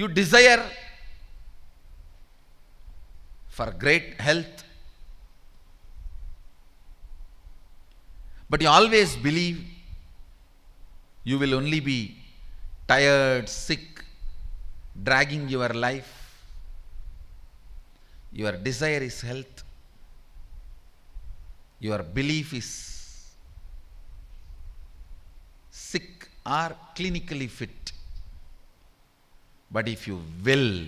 You desire for great health, but you always believe you will only be tired, sick, dragging your life. Your desire is health. Your belief is sick or clinically fit. But if you will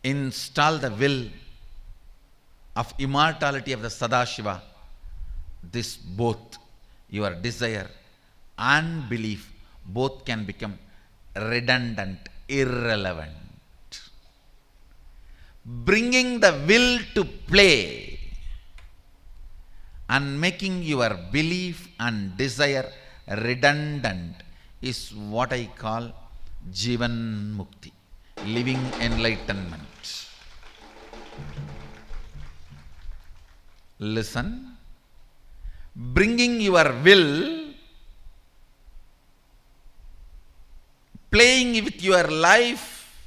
install the will of immortality of the Sadashiva, this both, your desire and belief, both can become redundant, irrelevant. Bringing the will to play and making your belief and desire redundant is what I call Jivan Mukti, living enlightenment. Listen, bringing your will, playing with your life,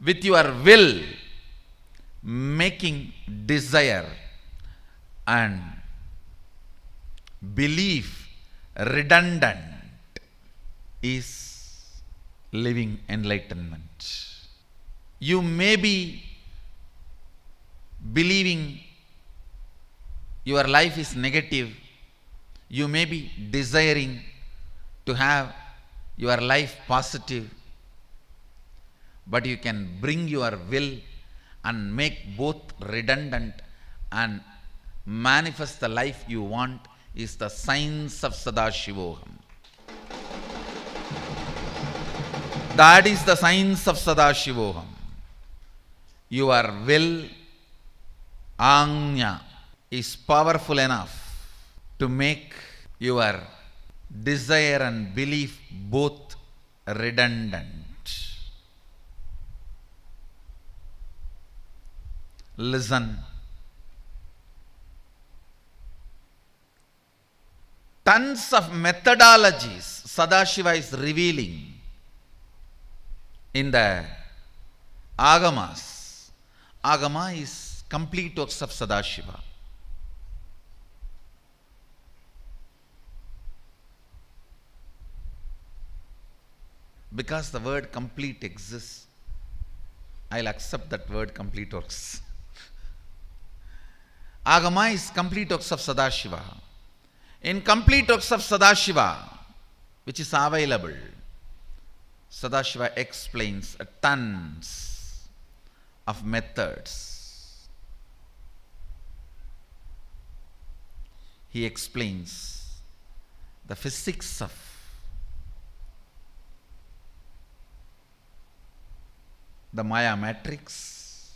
with your will, making desire and belief redundant is living enlightenment. You may be believing your life is negative. You may be desiring to have your life positive, but you can bring your will and make both redundant and manifest the life you want is the science of Sadashivoham. That is the science of Sadashivoham. Your will, Anya, is powerful enough to make your desire and belief both redundant. Listen. Tons of methodologies Sadashiva is revealing in the Agamas. Agama is complete works of Sadashiva. Because the word complete exists, I'll accept that word complete works. Agama is complete works of Sadashiva. In complete works of Sadashiva, which is available, Sadashiva explains tons of methods. He explains the physics of the Maya matrix,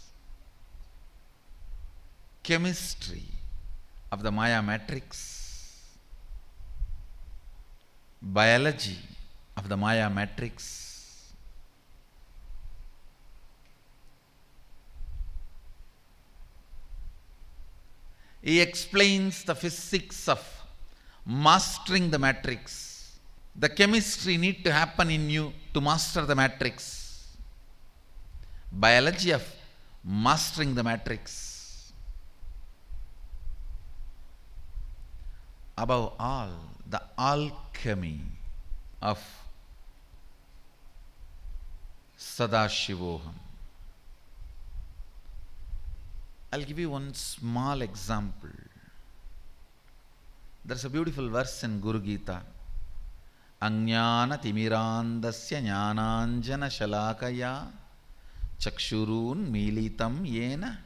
chemistry of the Maya matrix, biology of the Maya matrix, he explains the physics of mastering the matrix. The chemistry need to happen in you to master the matrix. Biology of mastering the matrix. Above all, the alchemy of Sadashivoham. I'll give you one small example. There's a beautiful verse in Guru Gita. Ajnana timirandasya jnananjana shalakaya chakshurun militam yena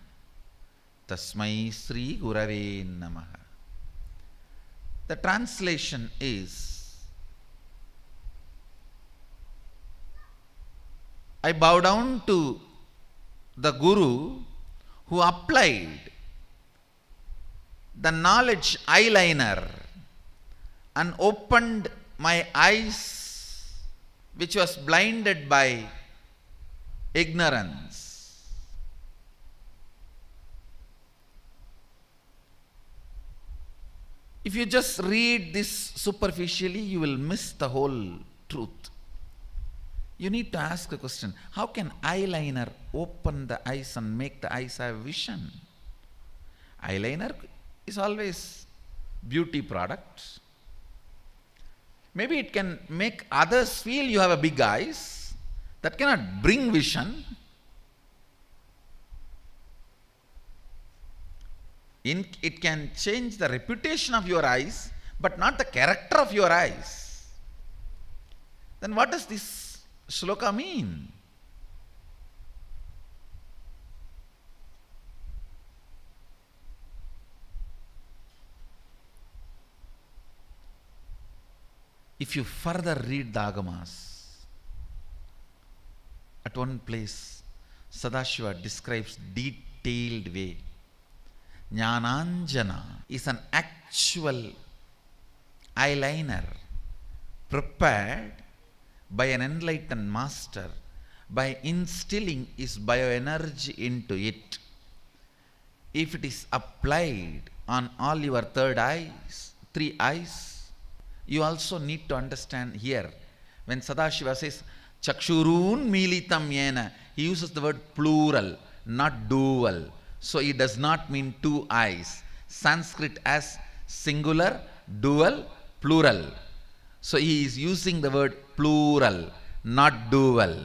tasmai sri gurave namaha. The translation is, I bow down to the Guru who applied the knowledge eyeliner and opened my eyes, which was blinded by ignorance. If you just read this superficially, you will miss the whole truth. You need to ask the question, how can eyeliner open the eyes and make the eyes have vision? Eyeliner is always beauty product. Maybe it can make others feel you have a big eyes. That cannot bring vision. It can change the reputation of your eyes, but not the character of your eyes. Then what does this shloka mean? If you further read the Agamas, at one place Sadashiva describes detailed way. Jnananjana is an actual eyeliner prepared by an enlightened master by instilling his bioenergy into it. If it is applied on all your three eyes, you also need to understand here, when Sadashiva says Chakshurun militam yena, he uses the word plural, not dual. So it does not mean two eyes. Sanskrit has singular, dual, plural. So he is using the word plural, not dual.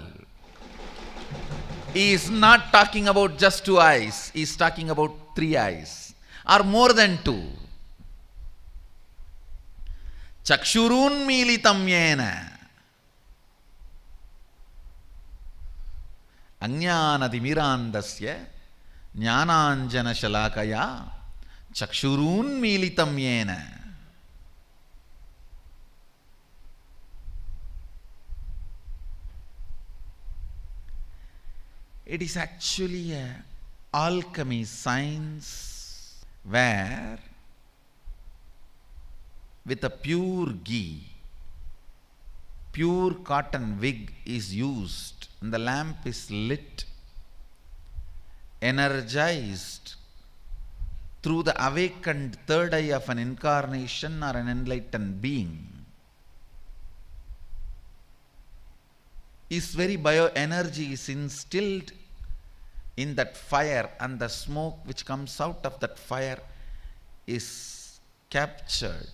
He is not talking about just two eyes. He is talking about three eyes or more than two. Chakshurun militam yena Ajnanatimirandasya Jnananjana shalakaya Chakshurun militam yena. It is actually a alchemy science where with a pure ghee, pure cotton wig is used and the lamp is lit, energized through the awakened third eye of an incarnation or an enlightened being. His very bioenergy is instilled in that fire, and the smoke which comes out of that fire is captured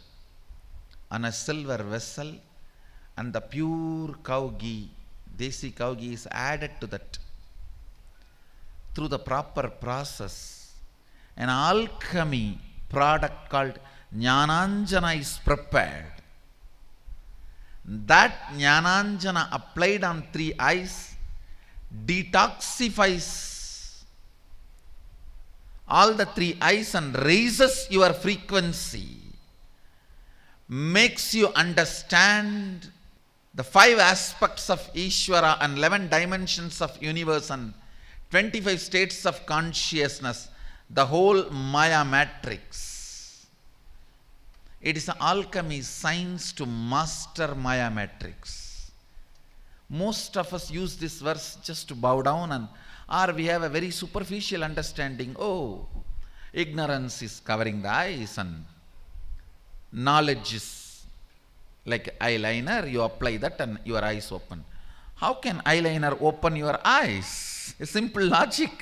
on a silver vessel, and the pure cow ghee, desi cow ghee, is added to that through the proper process. An alchemy product called Jnananjana is prepared. That Jnananjana applied on three eyes detoxifies all the three eyes and raises your frequency, makes you understand the 5 aspects of Ishvara and 11 dimensions of universe and 25 states of consciousness, the whole Maya matrix. It is an alchemy science to master Maya matrix. Most of us use this verse just to bow down, or we have a very superficial understanding. Oh, ignorance is covering the eyes and knowledge is like eyeliner. You apply that and your eyes open. How can eyeliner open your eyes? A simple logic.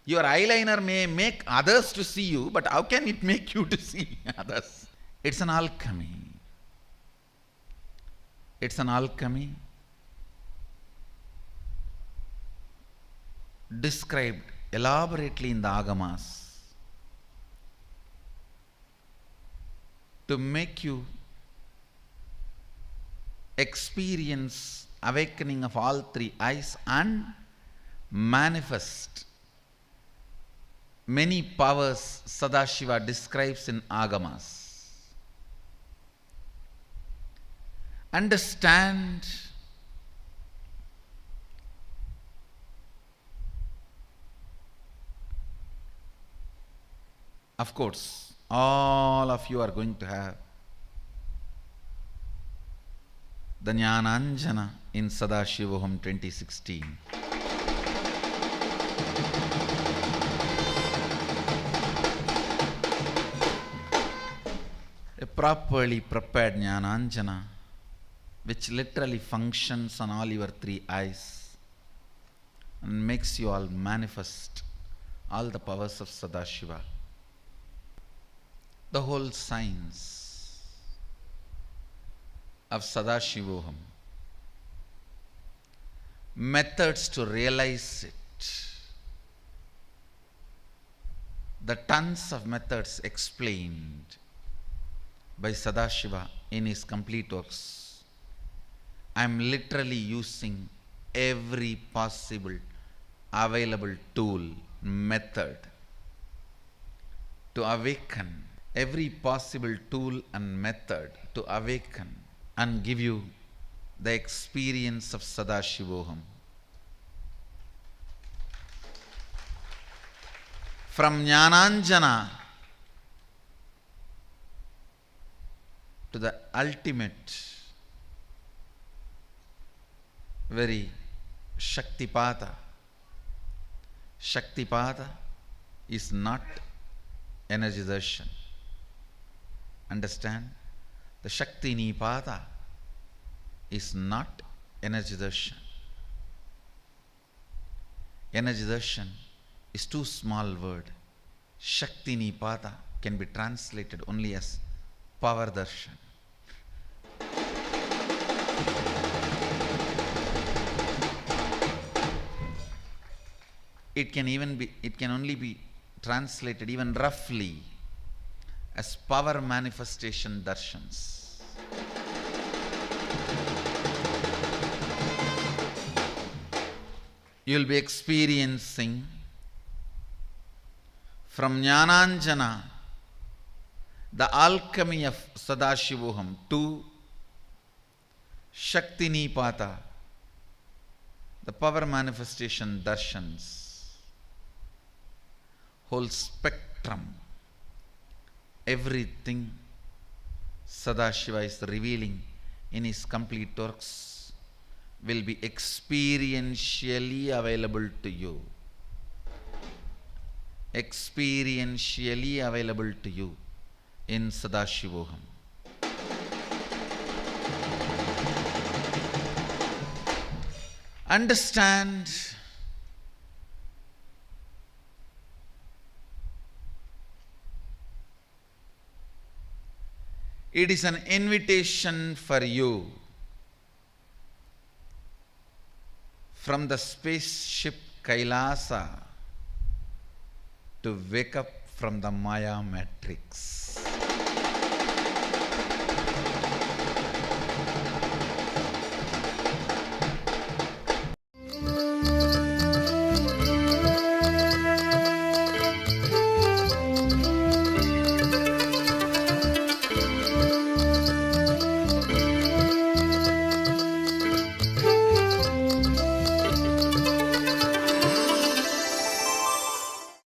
Your eyeliner may make others to see you, but how can it make you to see others? It's an alchemy. It's an alchemy described elaborately in the Agamas to make you experience awakening of all three eyes and manifest many powers Sadashiva describes in Agamas. Understand of course, all of you are going to have the Jnananjana in Sadashivoham 2016. properly prepared Jnananjana, which literally functions on all your three eyes and makes you all manifest all the powers of Sadashiva. The whole science of Sadashivoham, methods to realize it, the tons of methods explained by Sadashiva in his complete works. I am literally using every possible available tool, method to awaken, every possible tool and method to awaken and give you the experience of Sadashivoham. From Jnananjana to the ultimate, very Shaktipada. Shaktipada is not energy darshan. Understand? The Shakti Nipada is not energy darshan. Energy darshan is too small word. Shakti Nipada can be translated only as power darshan. It can only be translated even roughly as power manifestation darshans. You will be experiencing from Jnananjana the alchemy of Sadashivoham to Shakti Nipata, the power manifestation darshans. Whole spectrum, everything Sadashiva is revealing in his complete works will be experientially available to you. Experientially available to you in Sadashivoham. Understand it is an invitation for you from the spaceship Kailasa to wake up from the Maya matrix.